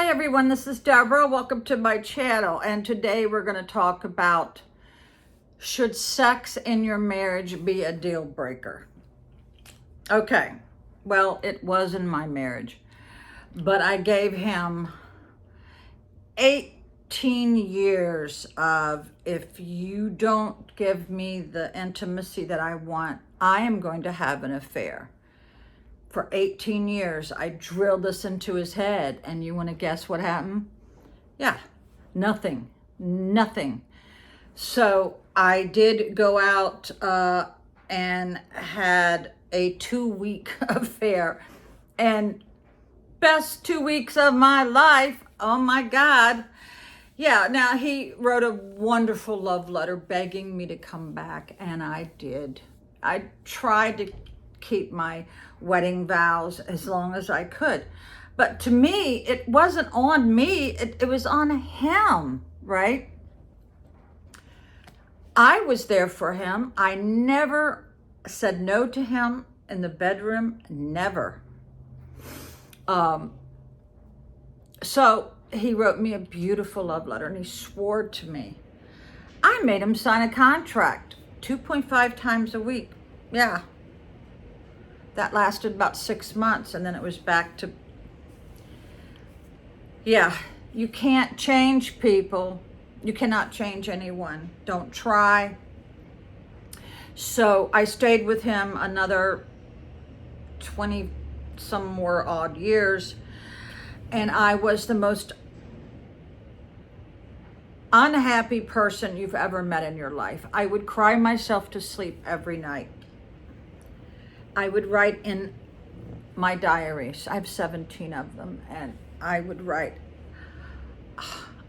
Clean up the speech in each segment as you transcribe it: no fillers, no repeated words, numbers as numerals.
Hi everyone, this is Deborah. Welcome to my channel. And today we're going to talk about, should sex in your marriage be a deal breaker? Okay, well, it was in my marriage, but I gave him 18 years of, if you don't give me the intimacy that I want, I am going to have an affair. For 18 years, I drilled this into his head, and you want to guess what happened? Yeah, nothing. So I did go out and had a 2-week affair, and best 2 weeks of my life. Oh my God. Yeah, now he wrote a wonderful love letter begging me to come back, and I did. I tried to keep my wedding vows as long as I could. But to me, it wasn't on me, it was on him, right? I was there for him. I never said no to him in the bedroom, never. So he wrote me a beautiful love letter, and he swore to me. I made him sign a contract 2.5 times a week. Yeah. That lasted about 6 months, and then it was back to, yeah, you can't change people. You cannot change anyone. Don't try. So I stayed with him another 20 some more odd years, and I was the most unhappy person you've ever met in your life. I would cry myself to sleep every night. I would write in my diaries, I have 17 of them, and I would write,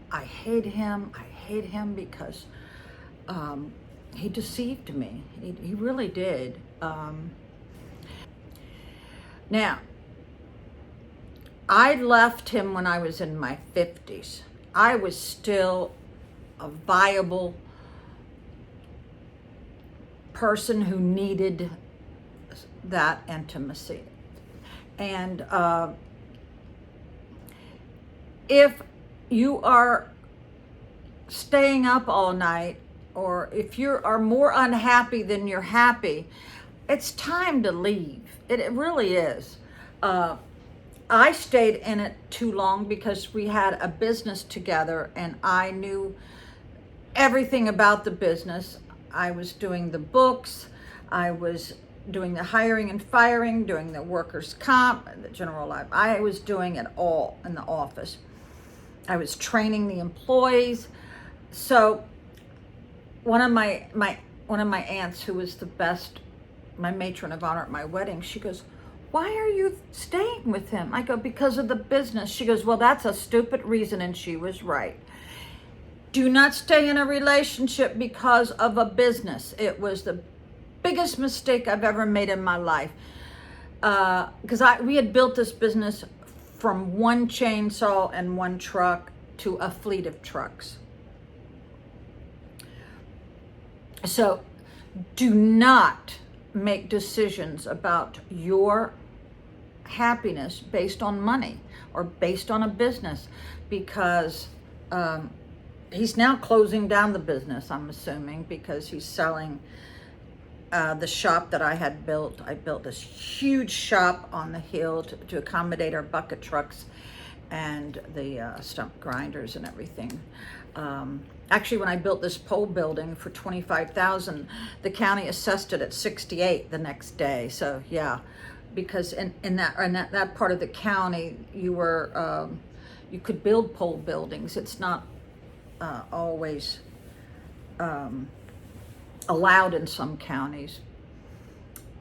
I hate him because he deceived me. He really did. Now, I left him when I was in my 50s. I was still a viable person who needed that intimacy. And if you are staying up all night, or if you are more unhappy than you're happy, it's time to leave. It really is. I stayed in it too long because we had a business together, and I knew everything about the business. I was doing the books, I was doing the hiring and firing, doing the workers' comp, the general life. I was doing it all in the office. I was training the employees. So one of my aunts, who was the best, my matron of honor at my wedding, she goes, "Why are you staying with him?" I go, "Because of the business." She goes, "Well, that's a stupid reason," and she was right. Do not stay in a relationship because of a business. It was the biggest mistake I've ever made in my life, because we had built this business from one chainsaw and one truck to a fleet of trucks. So do not make decisions about your happiness based on money or based on a business, because he's now closing down the business, I'm assuming, because he's selling the shop that I had built. I built this huge shop on the hill to accommodate our bucket trucks and the stump grinders and everything. Actually, when I built this pole building for $25,000, the county assessed it at $68 the next day. So yeah, because in that part of the county, you could build pole buildings. It's not always allowed in some counties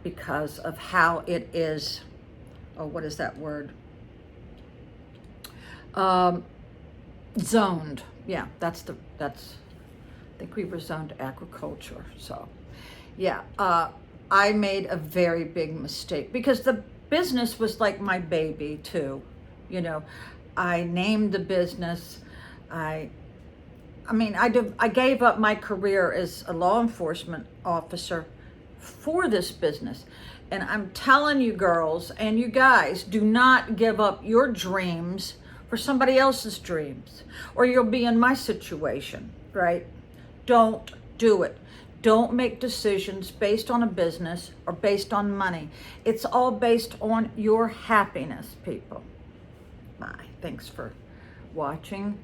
because of how it is, what is that word? Zoned. Yeah, I think we were zoned agriculture. So yeah, I made a very big mistake because the business was like my baby too. You know, I named the business. I gave up my career as a law enforcement officer for this business. And I'm telling you girls and you guys, do not give up your dreams for somebody else's dreams, or you'll be in my situation, right? Don't do it. Don't make decisions based on a business or based on money. It's all based on your happiness, people. Bye. Thanks for watching.